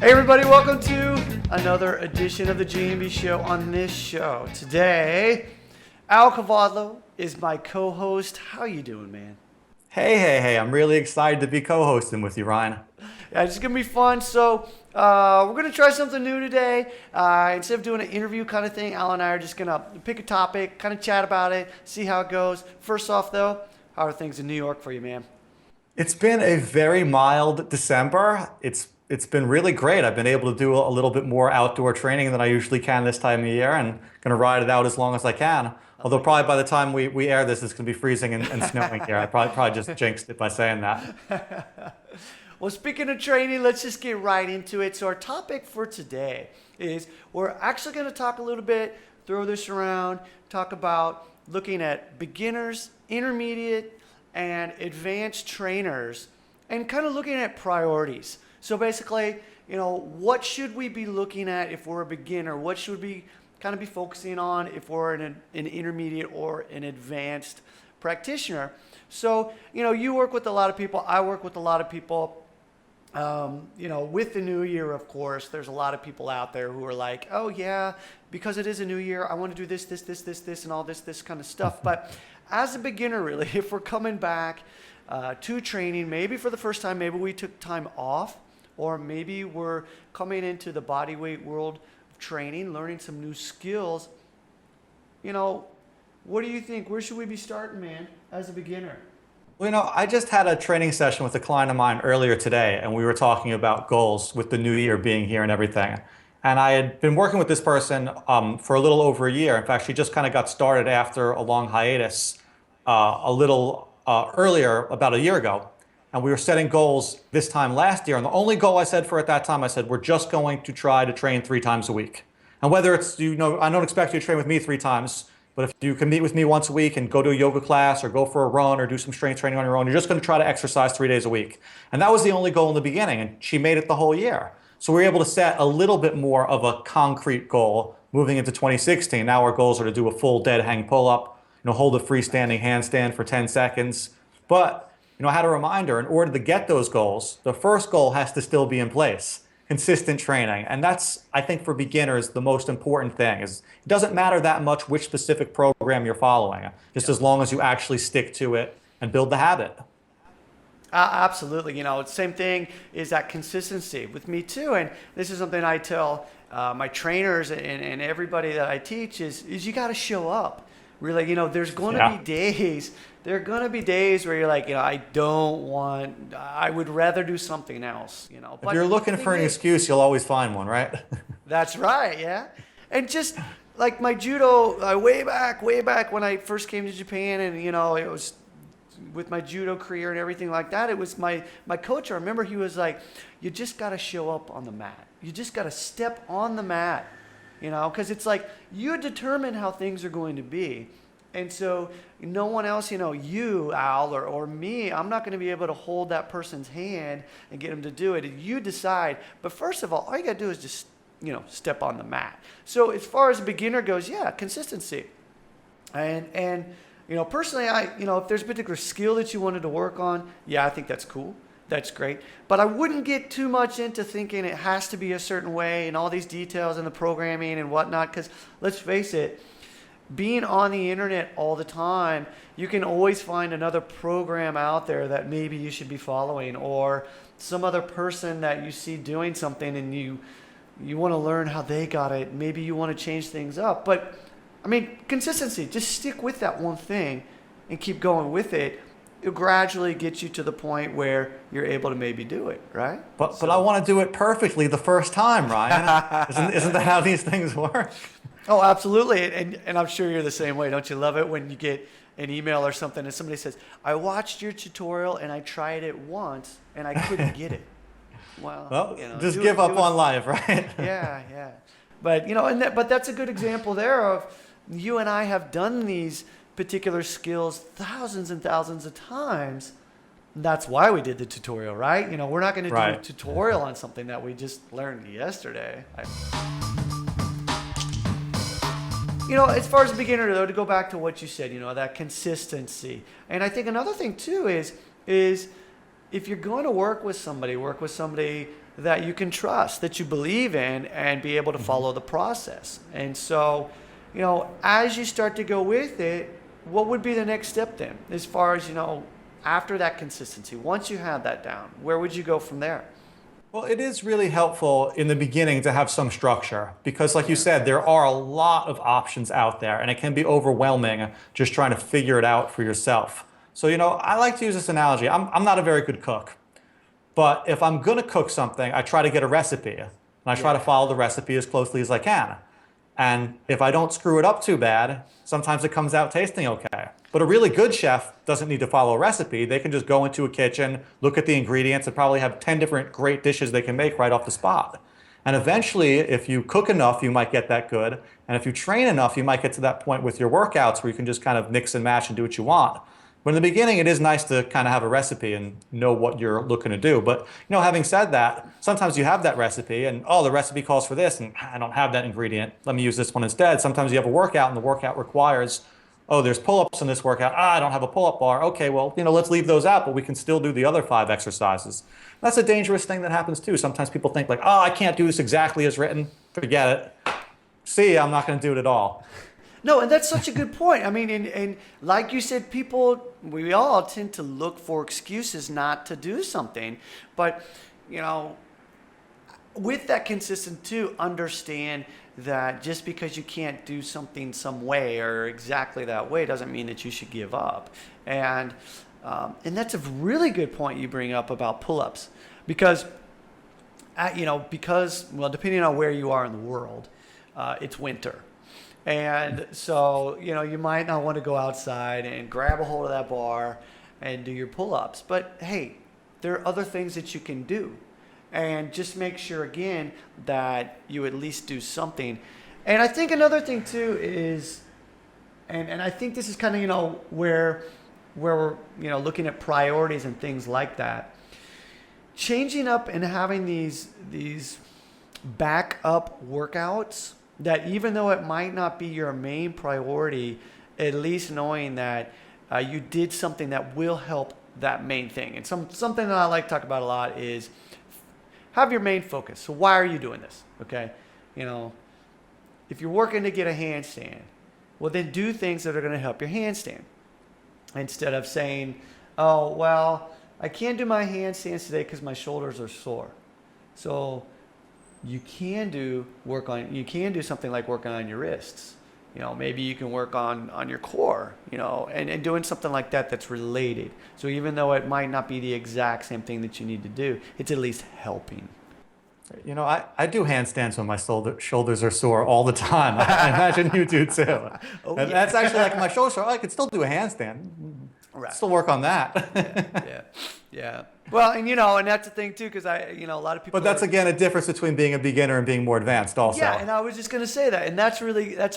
Hey everybody, welcome to another edition of the GMB show. On this show today, Kavadlo is my co-host. How you doing, man? Hey, I'm really excited to be co-hosting with you, Ryan. Yeah, it's gonna be fun. So we're gonna try something new today. Instead of doing an interview kind of thing, Al and I are just gonna pick a topic, kind of chat about it, see how it goes. First off, though, how are things in New York for you, man? It's been a very mild December. It's been really great. I've been able to do a little bit more outdoor training than I usually can this time of year, and gonna ride it out as long as I can. Although probably by the time we air this, it's gonna be freezing and snowing here. I probably just jinxed it by saying that. Well, speaking of training, let's just get right into it. So our topic for today is we're actually going to talk a little bit, throw this around, talk about looking at beginners, intermediate, and advanced trainers, and kind of looking at priorities. So basically, what should we be looking at if we're a beginner? What should we kind of be focusing on if we're an intermediate or an advanced practitioner? So, you work with a lot of people. I work with a lot of people. With the new year, of course, there's a lot of people out there who are like, oh yeah, because it is a new year, I want to do this, and all this kind of stuff. But as a beginner, really, if we're coming back to training, maybe for the first time, maybe we took time off, or maybe we're coming into the body weight world of training, learning some new skills, what do you think? Where should we be starting, man, as a beginner? Well, I just had a training session with a client of mine earlier today, and we were talking about goals with the new year being here and everything. And I had been working with this person for a little over a year. In fact, she just kind of got started after a long hiatus a little earlier, about a year ago. And we were setting goals this time last year. And the only goal I said for at that time, I said, we're just going to try to train 3 times a week. And whether it's, I don't expect you to train with me 3 times. But if you can meet with me once a week and go to a yoga class or go for a run or do some strength training on your own, you're just going to try to exercise 3 days a week. And that was the only goal in the beginning, and she made it the whole year. So we were able to set a little bit more of a concrete goal moving into 2016. Now our goals are to do a full dead hang pull-up, hold a freestanding handstand for 10 seconds. But I had a reminder, in order to get those goals, the first goal has to still be in place. Consistent training. And that's, I think, for beginners, the most important thing is it doesn't matter that much which specific program you're following, just as long as you actually stick to it and build the habit. Absolutely. Same thing is that consistency with me too. And this is something I tell my trainers and everybody that I teach is you got to show up. Really, there's going to be days. There are going to be days where you're like, I would rather do something else, But if you're looking for an excuse, you'll always find one, right? That's right, yeah. And just like my judo, way back when I first came to Japan, and it was with my judo career and everything like that. It was my coach. I remember he was like, "You just got to show up on the mat. You just got to step on the mat." Because it's like you determine how things are going to be. And so no one else, you, Al, or me, I'm not going to be able to hold that person's hand and get them to do it. You decide. But first of all you got to do is just, step on the mat. So as far as a beginner goes, yeah, consistency. And personally, if there's a particular skill that you wanted to work on, yeah, I think that's cool. That's great. But I wouldn't get too much into thinking it has to be a certain way and all these details and the programming and whatnot, because let's face it, being on the internet all the time, you can always find another program out there that maybe you should be following, or some other person that you see doing something and you want to learn how they got it. Maybe you want to change things up. But, consistency, just stick with that one thing and keep going with it. It'll gradually get you to the point where you're able to maybe do it, right? But I want to do it perfectly the first time, Ryan. Isn't that how these things work? Oh, absolutely. And I'm sure you're the same way. Don't you love it when you get an email or something and somebody says, I watched your tutorial and I tried it once and I couldn't get it. Well, just give up on life, right? Yeah. But, but that's a good example there of you and I have done these particular skills thousands and thousands of times. That's why we did the tutorial, right? We're not going to do a tutorial on something that we just learned yesterday. As far as a beginner, though, to go back to what you said, that consistency. And I think another thing, too, is if you're going to work with somebody that you can trust, that you believe in, and be able to follow the process. And so, as you start to go with it, what would be the next step then, as far as, after that consistency, once you have that down, where would you go from there? Well, it is really helpful in the beginning to have some structure because, like you Yeah. said, there are a lot of options out there and it can be overwhelming just trying to figure it out for yourself. So, I like to use this analogy. I'm not a very good cook, but if I'm going to cook something, I try to get a recipe and I try to Yeah. follow the recipe as closely as I can. And if I don't screw it up too bad, sometimes it comes out tasting okay. But a really good chef doesn't need to follow a recipe. They can just go into a kitchen, look at the ingredients, and probably have 10 different great dishes they can make right off the spot. And eventually, if you cook enough, you might get that good. And if you train enough, you might get to that point with your workouts where you can just kind of mix and match and do what you want. But in the beginning, it is nice to kind of have a recipe and know what you're looking to do. But having said that, sometimes you have that recipe and the recipe calls for this, and I don't have that ingredient. Let me use this one instead. Sometimes you have a workout and the workout requires, there's pull-ups in this workout. I don't have a pull-up bar. Okay, well, let's leave those out, but we can still do the other 5 exercises. That's a dangerous thing that happens too. Sometimes people think like, I can't do this exactly as written. Forget it. See, I'm not going to do it at all. No, and that's such a good point. I mean, and like you said, we all tend to look for excuses not to do something. But, with that consistent too, understand that just because you can't do something some way or exactly that way doesn't mean that you should give up. And that's a really good point you bring up about pull-ups because, depending on where you are in the world, it's winter. And so, you might not want to go outside and grab a hold of that bar and do your pull-ups. But hey, there are other things that you can do. And just make sure, again, that you at least do something. And I think another thing, too, is, and I think this is kind of, where we're, looking at priorities and things like that. Changing up and having these backup workouts that even though it might not be your main priority, at least knowing that you did something that will help that main thing. And something that I like to talk about a lot is have your main focus. So why are you doing this? Okay. If you're working to get a handstand, well, then do things that are going to help your handstand instead of saying, oh, well, I can't do my handstands today because my shoulders are sore. So you can do something like working on your wrists. Maybe you can work on your core, and doing something like that that's related. So even though it might not be the exact same thing that you need to do, it's at least helping. I do handstands when my shoulders are sore all the time. I imagine you do too. Oh, And yeah. that's actually like my shoulders are, I could still do a handstand. Right. Still work on that. Yeah. Well, and that's the thing too, because a lot of people. But that's again a difference between being a beginner and being more advanced also. Yeah, and I was just going to say that, and that's a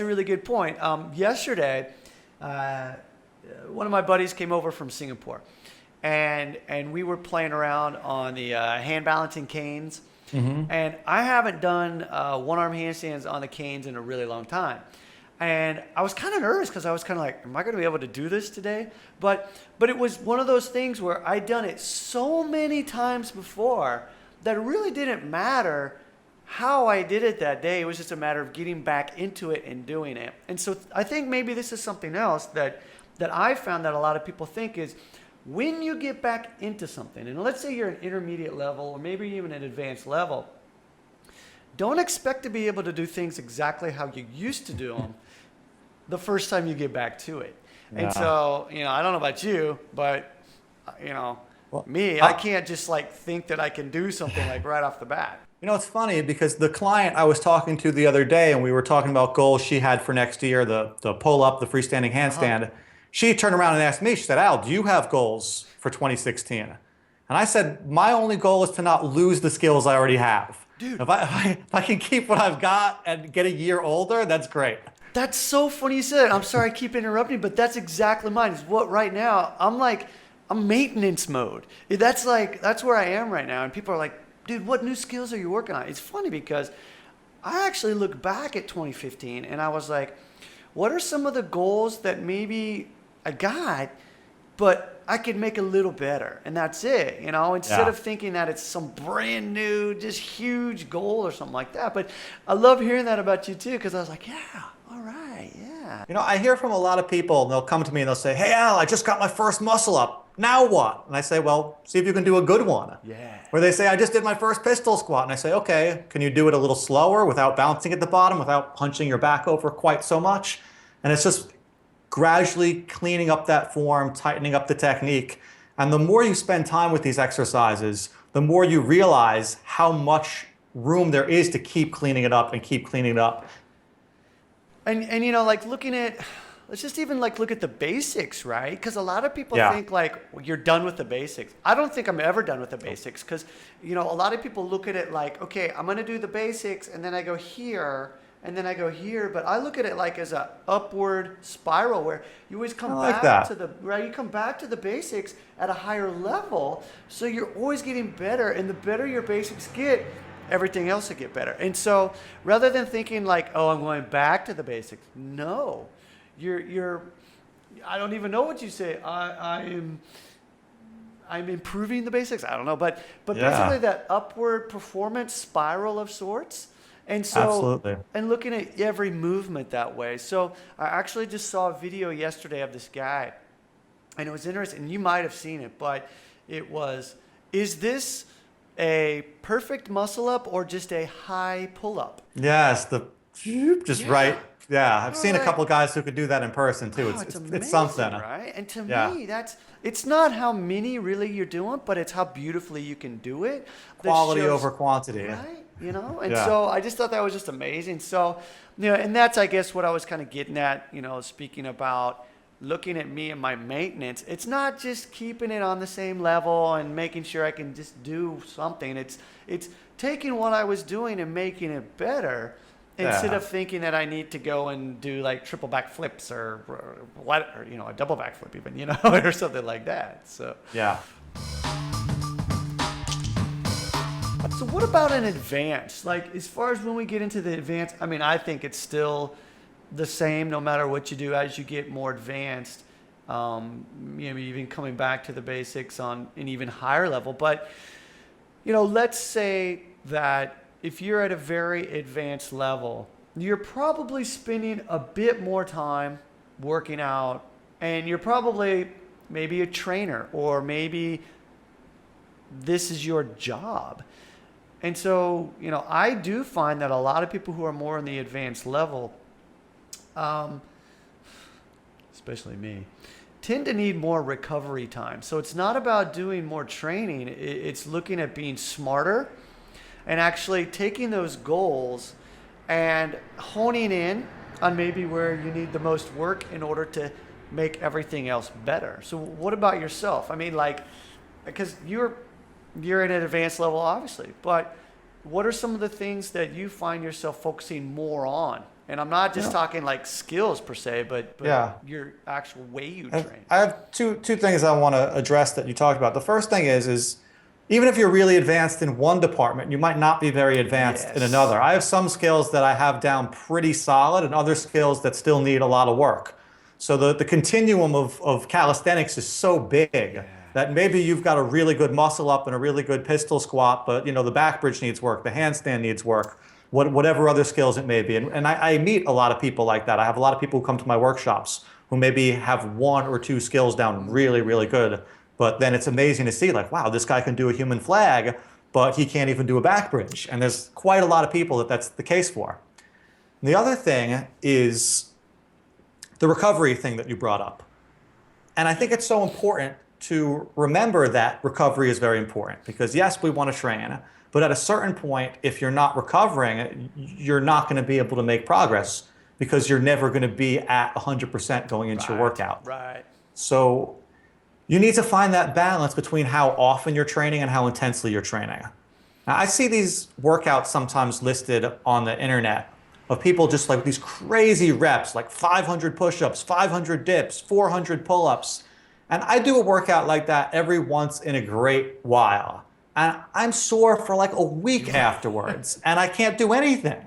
really good point. Yesterday, one of my buddies came over from Singapore, and we were playing around on the hand balancing canes, and I haven't done one arm handstands on the canes in a really long time. And I was kind of nervous because I was kind of like, am I going to be able to do this today? But it was one of those things where I'd done it so many times before that it really didn't matter how I did it that day. It was just a matter of getting back into it and doing it. And so I think maybe this is something else that I found that a lot of people think is when you get back into something, and let's say you're an intermediate level or maybe even an advanced level, don't expect to be able to do things exactly how you used to do them the first time you get back to it. Yeah. And so, I don't know about you, but, Well, I can't just think that I can do something right off the bat. It's funny because the client I was talking to the other day, and we were talking about goals she had for next year, the pull-up, the freestanding handstand. She turned around and asked me, she said, Al, do you have goals for 2016? And I said, my only goal is to not lose the skills I already have. Dude. If I can keep what I've got and get a year older, that's great. That's so funny you said it. I'm sorry I keep interrupting, but that's exactly mine. Is what right now, I'm maintenance mode. That's where I am right now. And people are like, dude, what new skills are you working on? It's funny because I actually look back at 2015 and I was like, what are some of the goals that maybe I got but I could make a little better, and that's it, you know, instead Yeah. of thinking that it's some brand new, just huge goal or something like that. But I love hearing that about you too, because I was like, yeah, all right, yeah. You know, I hear from a lot of people, and they'll come to me and they'll say, "Hey, Al, I just got my first muscle up. Now what?" And I say, "Well, see if you can do a good one." Yeah. Or they say, "I just did my first pistol squat." And I say, "Okay, can you do it a little slower without bouncing at the bottom, without punching your back over quite so much?" And it's just gradually cleaning up that form, tightening up the technique. And the more you spend time with these exercises, the more you realize how much room there is to keep cleaning it up and keep cleaning it up. And you know, like looking at, let's just even like look at the basics, right? Because a lot of people Yeah. think like you're done with the basics. I don't think I'm ever done with the basics, because you know, a lot of people look at it like, okay, I'm gonna do the basics and then I go here and then I go here, but I look at it like as a upward spiral where you always come I like back that. to the right. You come back to the basics at a higher level, so you're always getting better, and the better your basics get, everything else will get better. And so rather than thinking like, oh, I'm going back to the basics, no, you're I don't even know what you say. I'm improving the basics. I don't know, but Yeah. basically that upward performance spiral of sorts. And so, Absolutely. and looking at every movement that way. So I actually just saw a video yesterday of this guy, and it was interesting. And you might have seen it, but it was, is this a perfect muscle up or just a high pull up? Yes, the just Yeah. right. Yeah, I've seen a Right. couple of guys who could do that in person too. Oh, it's amazing, It's something. right? And to Yeah. me, it's not how many really you're doing, but it's how beautifully you can do it. That Quality shows- over quantity. right? You know, and Yeah. so I just thought that was just amazing. So, you know, and that's, I guess, what I was kind of getting at, you know, speaking about looking at me and my maintenance. It's not just keeping it on the same level and making sure I can just do something. It's taking what I was doing and making it better, instead Yeah. of thinking that I need to go and do like triple back flips or what, or, you know, a double back flip even, you know, or something like that. So. Yeah. So what about an advance? Like as far as when we get into the advance, I mean, I think it's still the same no matter what you do as you get more advanced. You know, even coming back to the basics on an even higher level. But, you know, let's say that if you're at a very advanced level, you're probably spending a bit more time working out, and you're probably maybe a trainer, or maybe this is your job. And so, you know, I do find that a lot of people who are more in the advanced level, especially me, tend to need more recovery time. So it's not about doing more training. It's looking at being smarter and actually taking those goals and honing in on maybe where you need the most work in order to make everything else better. So what about yourself? I mean, like, because you're at an advanced level, obviously, but what are some of the things that you find yourself focusing more on? And I'm not just talking like skills per se, but Yeah. your actual way you I train. I have two things I want to address that you talked about. The first thing is even if you're really advanced in one department, you might not be very advanced in Yes. another. I have some skills that I have down pretty solid and other skills that still need a lot of work. So the continuum of calisthenics is so big that maybe you've got a really good muscle up and a really good pistol squat, but you know the back bridge needs work, the handstand needs work, whatever other skills it may be. And I meet a lot of people like that. I have a lot of people who come to my workshops who maybe have one or two skills down really, really good. But then it's amazing to see like, wow, this guy can do a human flag, but he can't even do a back bridge. And there's quite a lot of people that that's the case for. And the other thing is the recovery thing that you brought up. And I think it's so important to remember that recovery is very important because yes, we want to train, but at a certain point, if you're not recovering, you're not going to be able to make progress because you're never going to be at 100% going into your workout. Right. So you need to find that balance between how often you're training and how intensely you're training. Now, I see these workouts sometimes listed on the internet of people just like these crazy reps, like 500 push-ups, 500 dips, 400 pull-ups. And I do a workout like that every once in a great while. And I'm sore for like a week afterwards, and I can't do anything.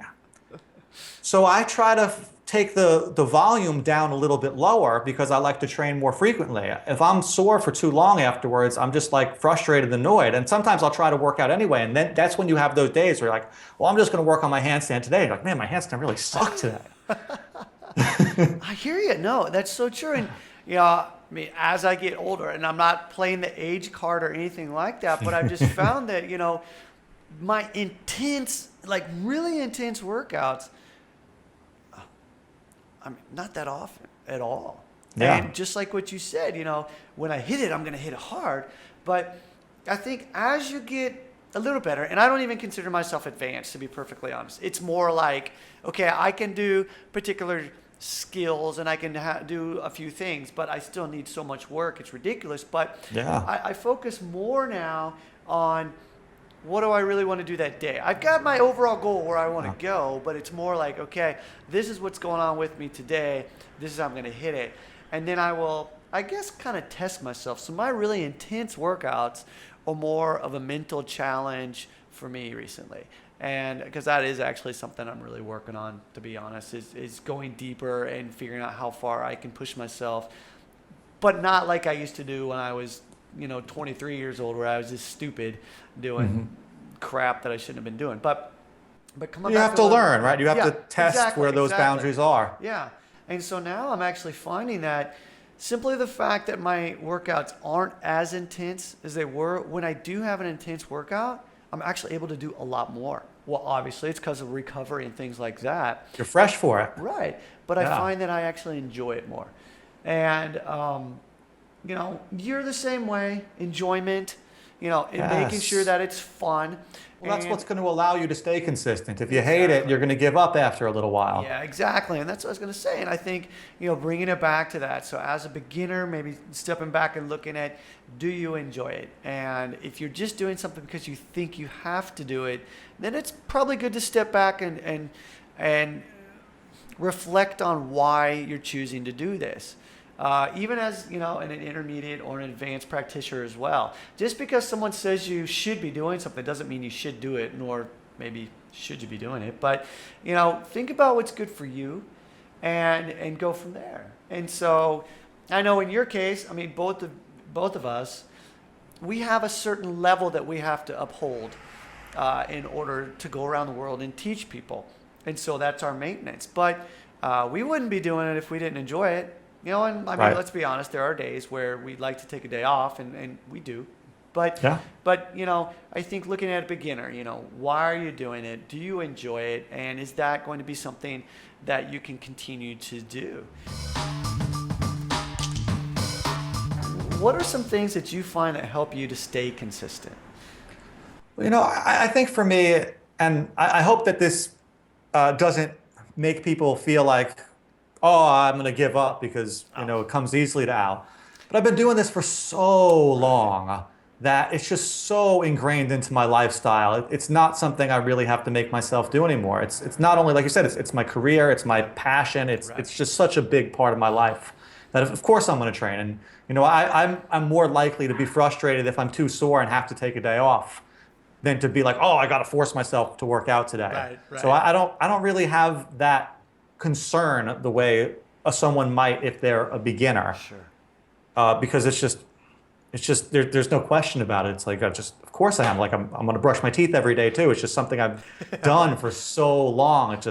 So I try to take the volume down a little bit lower because I like to train more frequently. If I'm sore for too long afterwards, I'm just like frustrated and annoyed. And sometimes I'll try to work out anyway. And then that's when you have those days where you're like, well, I'm just going to work on my handstand today. You're like, man, my handstand really sucked today. I hear you. No, that's so true. And I mean, as I get older, and I'm not playing the age card or anything like that, but I've just found that, my intense, like really intense workouts, I mean, not that often at all. Yeah. And just like what you said, when I hit it, I'm going to hit it hard. But I think as you get a little better, and I don't even consider myself advanced, to be perfectly honest. It's more like, okay, I can do particular skills and I can do a few things, but I still need so much work. It's ridiculous. But Yeah. I focus more now on what do I really want to do that day. I've got my overall goal where I want to go, but it's more like, okay, this is what's going on with me today. This is how I'm going to hit it. And then I will, I guess, kind of test myself. So my really intense workouts are more of a mental challenge for me recently. And because that is actually something I'm really working on, to be honest, is going deeper and figuring out how far I can push myself, but not like I used to do when I was 23 years old, where I was just stupid doing crap that I shouldn't have been doing. But come You have to learn, right? You have to test where those boundaries are. Yeah. And so now I'm actually finding that simply the fact that my workouts aren't as intense as they were, when I do have an intense workout, I'm actually able to do a lot more. Well, obviously it's because of recovery and things like that. You're fresh for it. Right. But I find that I actually enjoy it more. And, you're the same way. Enjoyment, and making sure that it's fun. Well, that's what's going to allow you to stay consistent. If you hate it, you're going to give up after a little while. Yeah, exactly. And that's what I was going to say. And I think, bringing it back to that. So as a beginner, maybe stepping back and looking at, do you enjoy it? And if you're just doing something because you think you have to do it, then it's probably good to step back and reflect on why you're choosing to do this. Even as, an intermediate or an advanced practitioner as well. Just because someone says you should be doing something doesn't mean you should do it, nor maybe should you be doing it. But, think about what's good for you and go from there. And so I know in your case, I mean, both of us, we have a certain level that we have to uphold in order to go around the world and teach people. And so that's our maintenance. But we wouldn't be doing it if we didn't enjoy it. And I mean, let's be honest, there are days where we'd like to take a day off, and we do. But, I think looking at a beginner, why are you doing it? Do you enjoy it? And is that going to be something that you can continue to do? What are some things that you find that help you to stay consistent? Well, I think for me, and I hope that this doesn't make people feel like, oh, I'm going to give up because, it comes easily to Al. But I've been doing this for so long that it's just so ingrained into my lifestyle. It's not something I really have to make myself do anymore. It's not only, like you said, it's my career, it's my passion. It's just such a big part of my life that of course I'm going to train. And, I'm more likely to be frustrated if I'm too sore and have to take a day off than to be like, oh, I got to force myself to work out today. Right. So I don't really have that concern the way someone might if they're a beginner. Sure. Because it's just there's no question about it. It's like of course I am. Like I'm going to brush my teeth every day too. It's just something I've done for so long. It's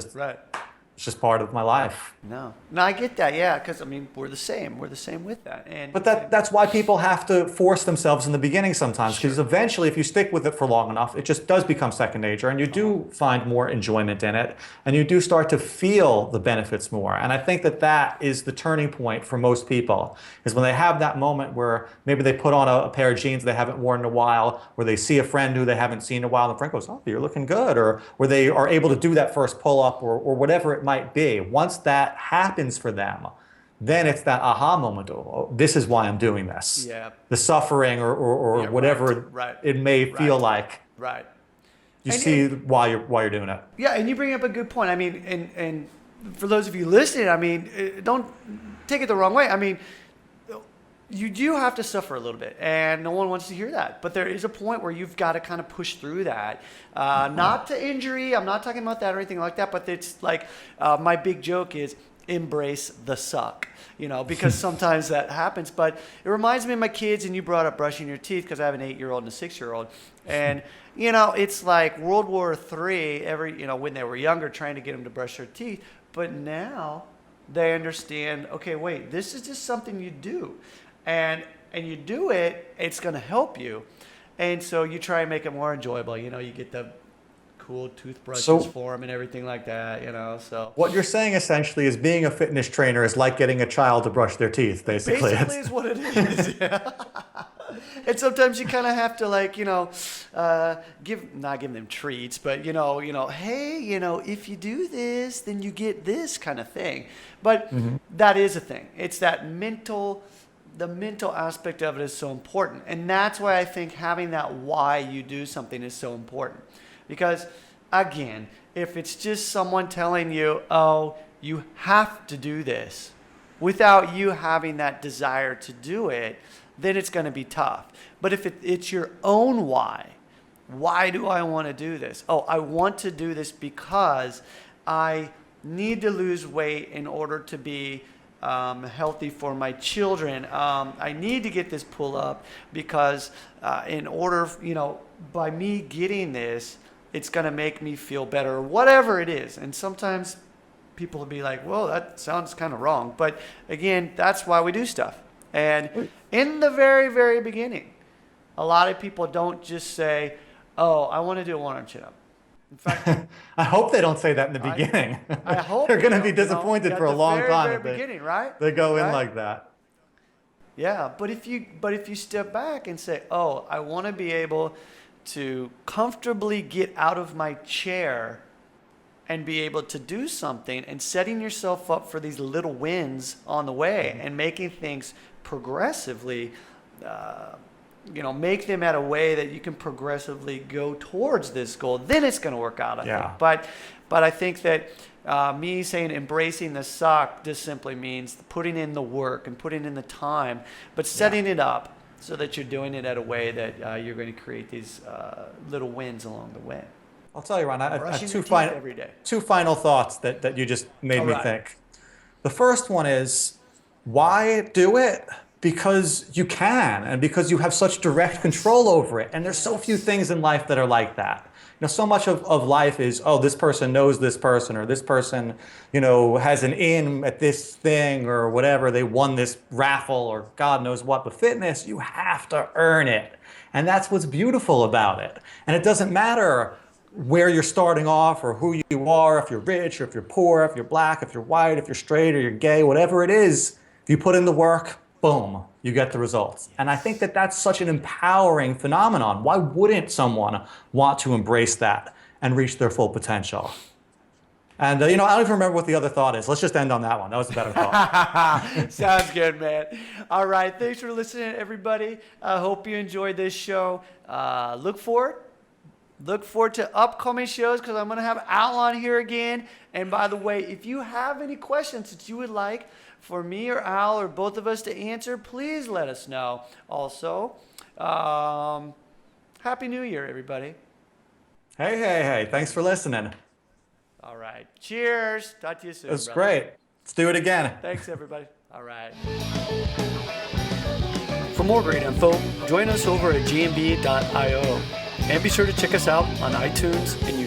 just part of my life. No, I get that. Yeah, because I mean we're the same. We're the same with that. But that's why people have to force themselves in the beginning sometimes, because eventually, if you stick with it for long enough, it just does become second nature, and you do find more enjoyment in it, and you do start to feel the benefits more. And I think that is the turning point for most people, is when they have that moment where maybe they put on a pair of jeans they haven't worn in a while, or they see a friend who they haven't seen in a while, and the friend goes, "Oh, you're looking good," or where they are able to do that first pull-up, or whatever it might be. Once that happens for them, then it's that aha moment. Oh, this is why I'm doing this. Yeah. The suffering or whatever it may feel like. Right. You see why you're doing it. Yeah, and you bring up a good point. I mean, and for those of you listening, I mean, don't take it the wrong way. I mean, you do have to suffer a little bit, and no one wants to hear that. But there is a point where you've got to kind of push through that. Not to injury. I'm not talking about that or anything like that. But it's like my big joke is embrace the suck. Because sometimes that happens. But it reminds me of my kids, and you brought up brushing your teeth because I have an 8-year-old and a 6-year-old. And, it's like World War III, when they were younger, trying to get them to brush their teeth. But now they understand, okay, wait, this is just something you do. And you do it, it's going to help you. And so you try and make it more enjoyable. You get the cool toothbrushes for them and everything like that, so. What you're saying essentially is being a fitness trainer is like getting a child to brush their teeth, basically. Basically is what it is, yeah. And sometimes you kind of have to not give them treats, but hey, if you do this, then you get this kind of thing. But that is a thing. It's that the mental aspect of it is so important. And that's why I think having that why you do something is so important. Because again, if it's just someone telling you, oh, you have to do this, without you having that desire to do it, then it's going to be tough. But if it's your own why do I want to do this? Oh, I want to do this because I need to lose weight in order to be healthy for my children. I need to get this pull up because in order, by me getting this, it's going to make me feel better, or whatever it is. And sometimes people will be like, well, that sounds kind of wrong. But again, that's why we do stuff. And in the very, very beginning, a lot of people don't just say, oh, I want to do a one-arm chin-up. In fact, I hope they don't say that in the beginning. I hope they're going to be disappointed for a long time if beginning, right? They go in like that. Yeah, but if you step back and say, oh, I want to be able to comfortably get out of my chair and be able to do something, and setting yourself up for these little wins on the way and making things progressively, make them at a way that you can progressively go towards this goal, then it's going to work out, I think. But I think that me saying embracing the suck just simply means putting in the work and putting in the time, but setting it up so that you're doing it at a way that you're going to create these little wins along the way. I'll tell you, Ron, I have two final thoughts that you just made me think. The first one is, why do it? Because you can, and because you have such direct control over it. And there's so few things in life that are like that. So much of life is, oh, this person knows this person, or this person, has an in at this thing, or whatever. They won this raffle, or God knows what. But fitness, you have to earn it. And that's what's beautiful about it. And it doesn't matter where you're starting off, or who you are, if you're rich, or if you're poor, if you're black, if you're white, if you're straight, or you're gay, whatever it is, if you put in the work, boom, you get the results. And I think that that's such an empowering phenomenon. Why wouldn't someone want to embrace that and reach their full potential? And, I don't even remember what the other thought is. Let's just end on that one. That was a better thought. Sounds good, man. All right. Thanks for listening, everybody. I hope you enjoyed this show. Look forward to upcoming shows, because I'm going to have Al on here again. And by the way, if you have any questions that you would like for me or Al or both of us to answer, please let us know. Also, Happy New Year, everybody. Hey. Thanks for listening. All right. Cheers. Talk to you soon. It was great. Let's do it again. Thanks, everybody. All right. For more great info, join us over at gmb.io. And be sure to check us out on iTunes and YouTube.